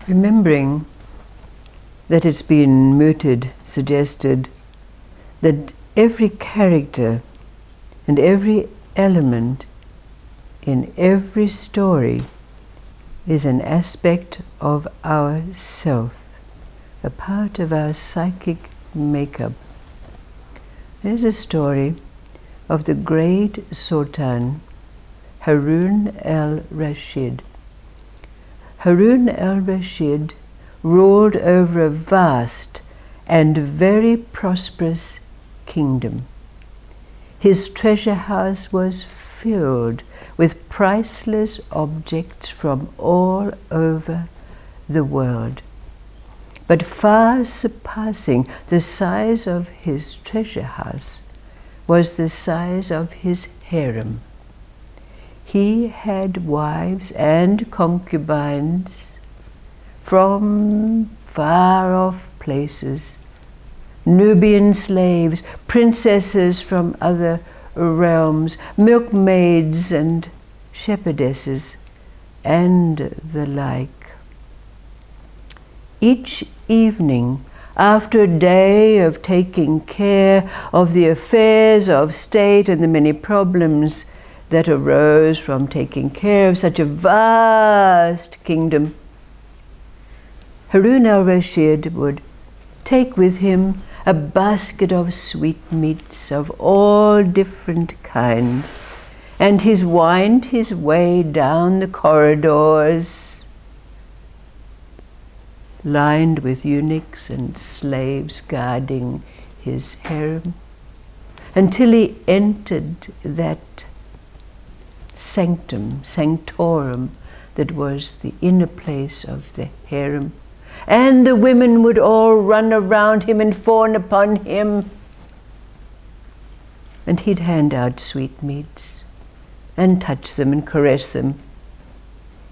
Remembering that it's been mooted, suggested that every character and every element in every story is an aspect of our self, a part of our psychic makeup. There's a story of the great Sultan Harun al-Rashid. Harun al-Rashid ruled over a vast and very prosperous kingdom. His treasure house was filled with priceless objects from all over the world. But far surpassing the size of his treasure house was the size of his harem. He had wives and concubines from far-off places, Nubian slaves, princesses from other realms, milkmaids and shepherdesses, and the like. Each evening, after a day of taking care of the affairs of state and the many problems that arose from taking care of such a vast kingdom, Harun al-Rashid would take with him a basket of sweetmeats of all different kinds, and he wind his way down the corridors lined with eunuchs and slaves guarding his harem, until he entered that sanctorum that was the inner place of the harem, and the women would all run around him and fawn upon him, and he'd hand out sweetmeats and touch them and caress them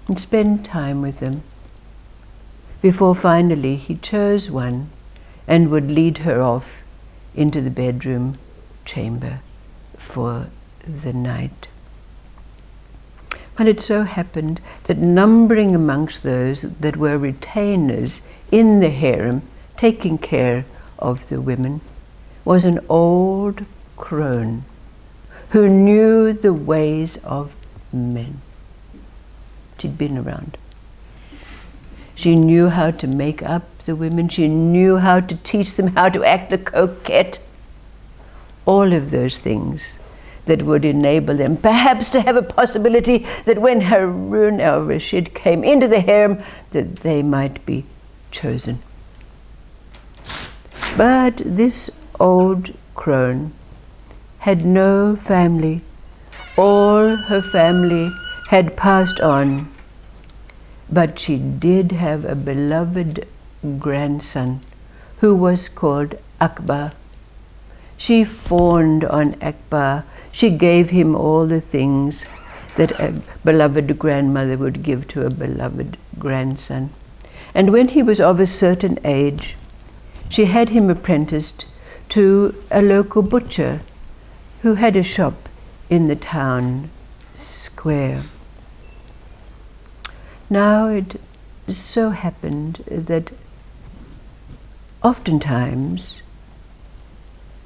and spend time with them, before finally he chose one and would lead her off into the bedroom chamber for the night. Well, it so happened that numbering amongst those that were retainers in the harem, taking care of the women, was an old crone who knew the ways of men. She'd been around. She knew how to make up the women. She knew how to teach them how to act the coquette. All of those things that would enable them perhaps to have a possibility that when Harun al-Rashid came into the harem, that they might be chosen. But this old crone had no family. All her family had passed on, but she did have a beloved grandson who was called Akbar. She fawned on Akbar. She gave him all the things that a beloved grandmother would give to a beloved grandson. And when he was of a certain age, she had him apprenticed to a local butcher who had a shop in the town square. Now it so happened that oftentimes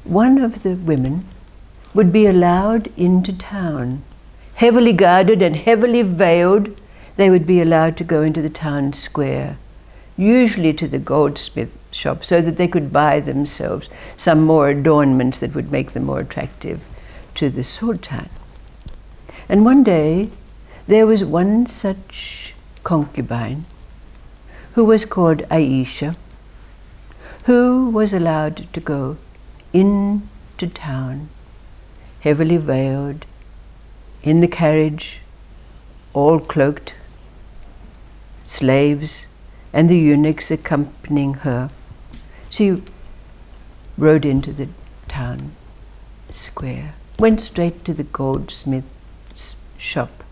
one of the women would be allowed into town. Heavily guarded and heavily veiled, they would be allowed to go into the town square, usually to the goldsmith shop, so that they could buy themselves some more adornments that would make them more attractive to the Sultan. And one day, there was one such concubine who was called Aisha, who was allowed to go into town, heavily veiled, in the carriage, all cloaked, slaves and the eunuchs accompanying her. She rode into the town square, went straight to the goldsmith's shop.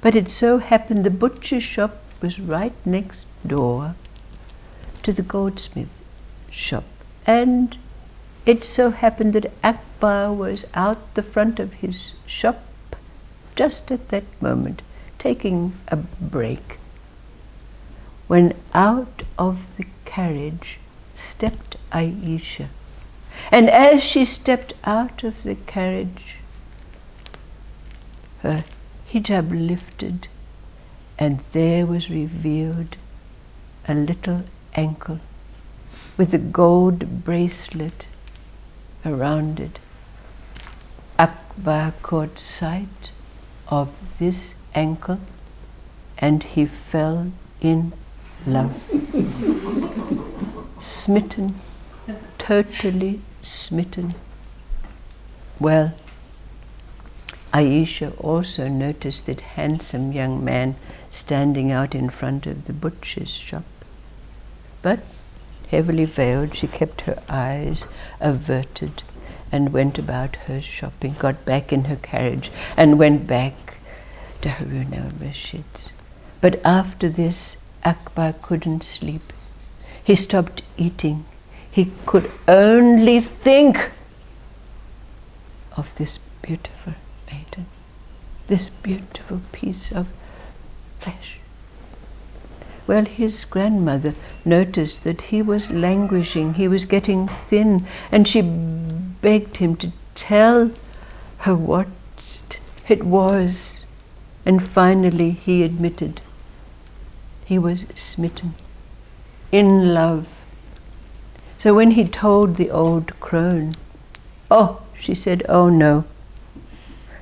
But it so happened the butcher's shop was right next door to the goldsmith shop, and it so happened that Akbar was out the front of his shop just at that moment, taking a break. when out of the carriage stepped Aisha. And as she stepped out of the carriage, her hijab lifted, and there was revealed a little ankle with a gold bracelet around it. Akbar caught sight of this ankle and he fell in love. Smitten, totally smitten. Well, Aisha also noticed that handsome young man standing out in front of the butcher's shop. But, heavily veiled, she kept her eyes averted and went about her shopping, got back in her carriage and went back to Harun al-Rashid's. But after this, Akbar couldn't sleep. He stopped eating. He could only think of this beautiful maiden, this beautiful piece of flesh. Well, his grandmother noticed that he was languishing, he was getting thin, and she begged him to tell her what it was. And finally he admitted he was smitten, in love. So when he told the old crone, "Oh," she said, "oh no,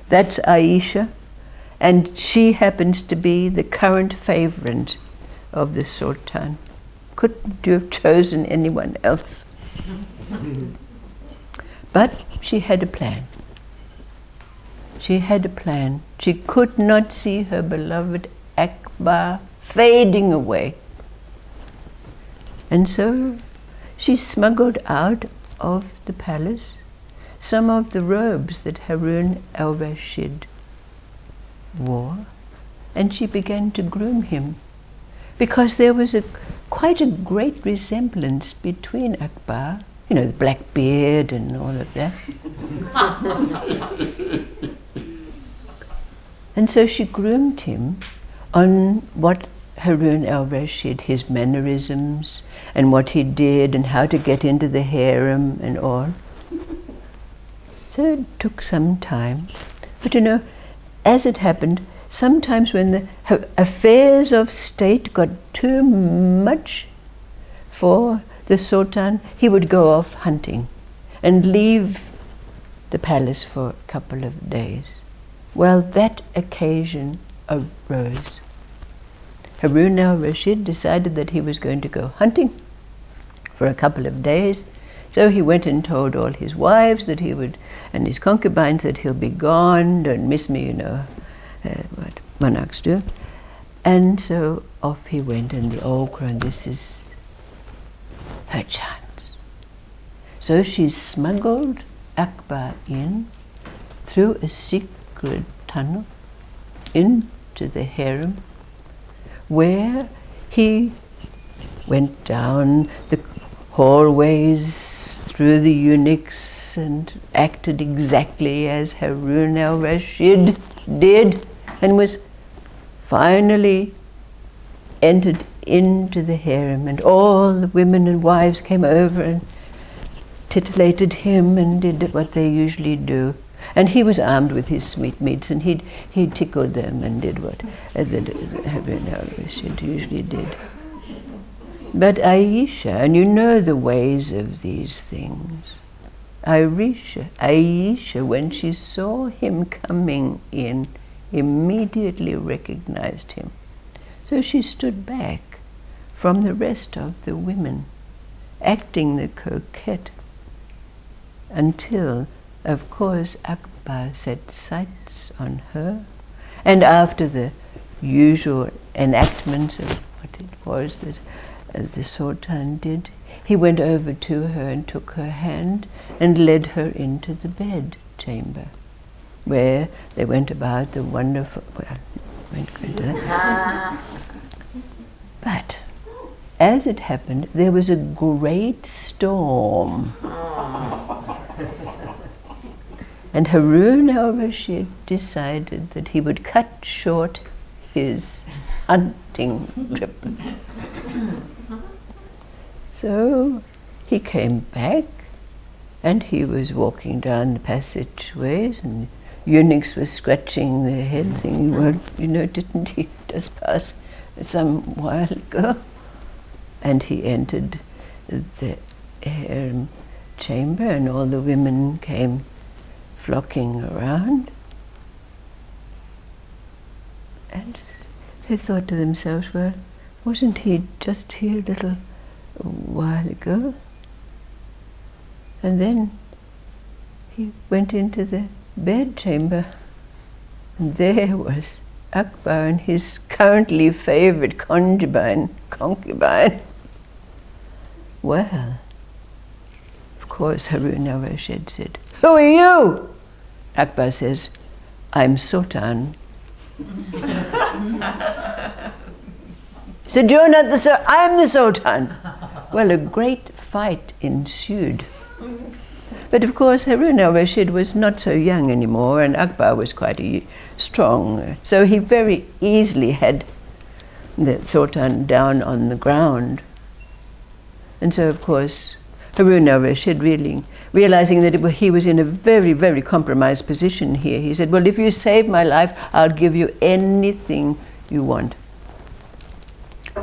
that's Aisha, and she happens to be the current favorite of the Sultan. Couldn't you have chosen anyone else?" But she had a plan. She had a plan. She could not see her beloved Akbar fading away. And so she smuggled out of the palace some of the robes that Harun al-Rashid wore, and she began to groom him, because there was quite a great resemblance between Akbar, the black beard and all of that. And so she groomed him on what Harun al-Rashid, his mannerisms and what he did and how to get into the harem and all. So it took some time. But as it happened, sometimes when the affairs of state got too much for the Sultan, he would go off hunting and leave the palace for a couple of days. Well, that occasion arose. Harun al-Rashid decided that he was going to go hunting for a couple of days. So he went and told all his wives that he would, and his concubines, that he'll be gone, don't miss me, what monarchs do. And so off he went, and the old crone, this is her chance. So she smuggled Akbar in through a secret tunnel into the harem, where he went down the hallways through the eunuchs and acted exactly as Harun al-Rashid did, and was finally entered into the harem, and all the women and wives came over and titillated him and did what they usually do. And he was armed with his sweetmeats, and he tickled them and did what Harun al-Rashid usually did. But Aisha, and you know the ways of these things, Aisha, when she saw him coming in, immediately recognized him. So she stood back from the rest of the women, acting the coquette, until, of course, Akbar set sights on her, and after the usual enactments of what it was that the Sultan did, he went over to her and took her hand and led her into the bed chamber, where they went about the wonderful, well, I won't go into that. But as it happened, there was a great storm. And Harun al-Rashid decided that he would cut short his hunting trip. So he came back, and he was walking down the passageways, and eunuchs were scratching their head, thinking, well, didn't he just pass some while ago? And he entered the harem chamber, and all the women came flocking around. And they thought to themselves, well, wasn't he just here a little while ago? And then he went into the bedchamber, and there was Akbar and his currently favoured concubine. Well, of course Harun al-Rashid said, "Who are you?" Akbar says, "I'm Sultan." He said, "You're not the Sultan, I'm the Sultan." Well, a great fight ensued. But of course Harun al-Rashid was not so young anymore, and Akbar was quite strong. So he very easily had the Sultan down on the ground. And so of course Harun al-Rashid, realizing that he was in a very, very compromised position here, he said, well, if you save my life, I'll give you anything you want.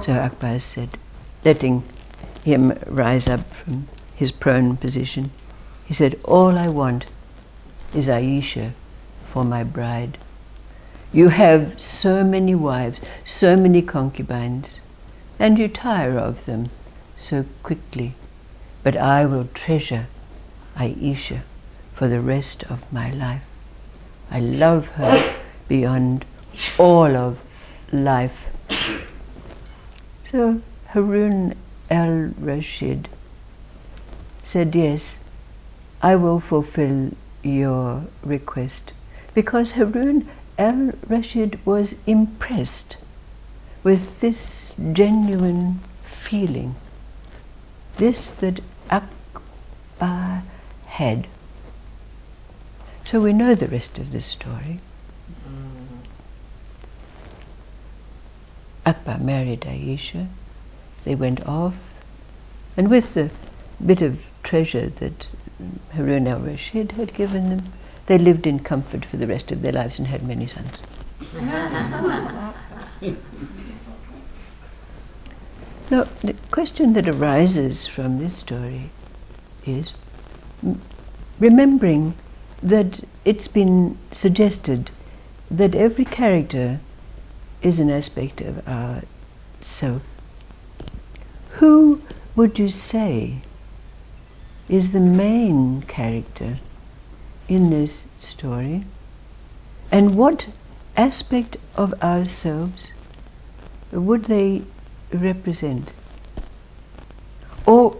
So Akbar said, letting him rise up from his prone position, he said, all I want is Aisha for my bride. You have so many wives, so many concubines, and you tire of them so quickly. But I will treasure Aisha for the rest of my life. I love her beyond all of life. So Harun al-Rashid said, yes, I will fulfill your request, because Harun al-Rashid was impressed with this genuine feeling, this that Akbar had. So we know the rest of the story. Akbar married Aisha, they went off, and with the bit of treasure that Harun al-Rashid had given them, they lived in comfort for the rest of their lives and had many sons. Now, the question that arises from this story is remembering that it's been suggested that every character is an aspect of our self. Who would you say is the main character in this story? And what aspect of ourselves would they represent? Or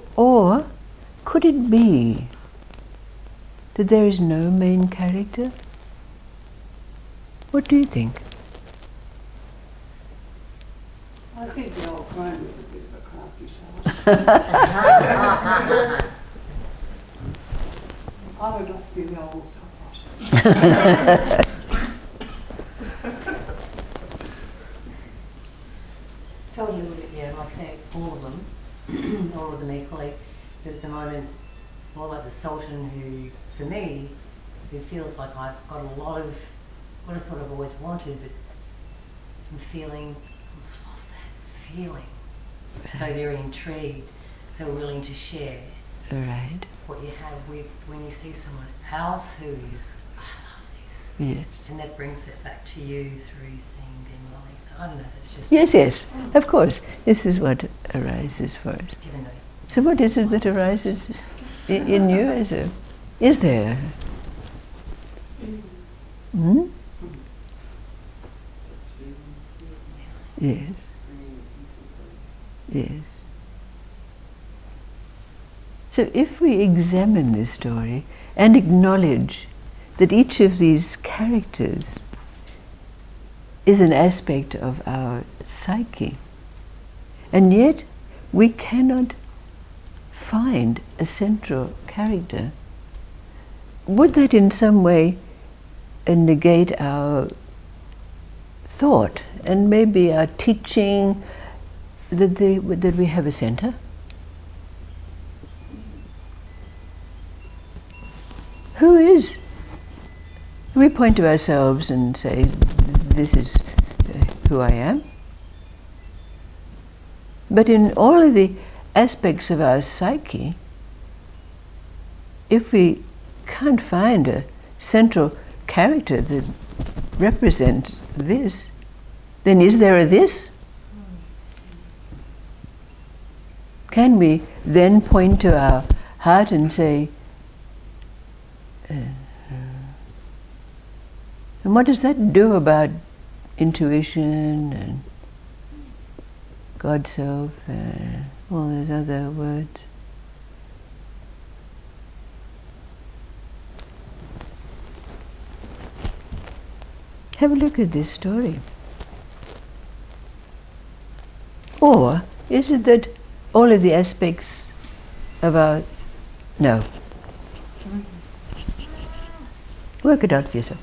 could it be that there is no main character? What do you think? I think the old crone was a bit of a crafty child. I would like to be the old top Felt a little bit, yeah, like I say, all of them equally. But at the moment, more like the Sultan who, for me, who feels like I've got a lot of what I thought I've always wanted, but I'm feeling, I've lost that feeling. So very intrigued, so willing to share Right. what you have with when you see someone else who is, I love this. Yes. And that brings it back to you through seeing them loving. So I don't know, that's just Yes, of course. This is what arises for us. even though So what is it that arises in you? Is there? Hmm? Yes. Yes. So if we examine this story and acknowledge that each of these characters is an aspect of our psyche, and yet we cannot find a central character, would that in some way negate our thought and maybe our teaching that we have a center? Who is? We point to ourselves and say, this is who I am. But in all of the aspects of our psyche, if we can't find a central character that represents this, then is there a this? Can we then point to our heart and say, and what does that do about intuition and God Self and all those other words? Have a look at this story. Or is it that all of the aspects of our... No. Work it out for yourself.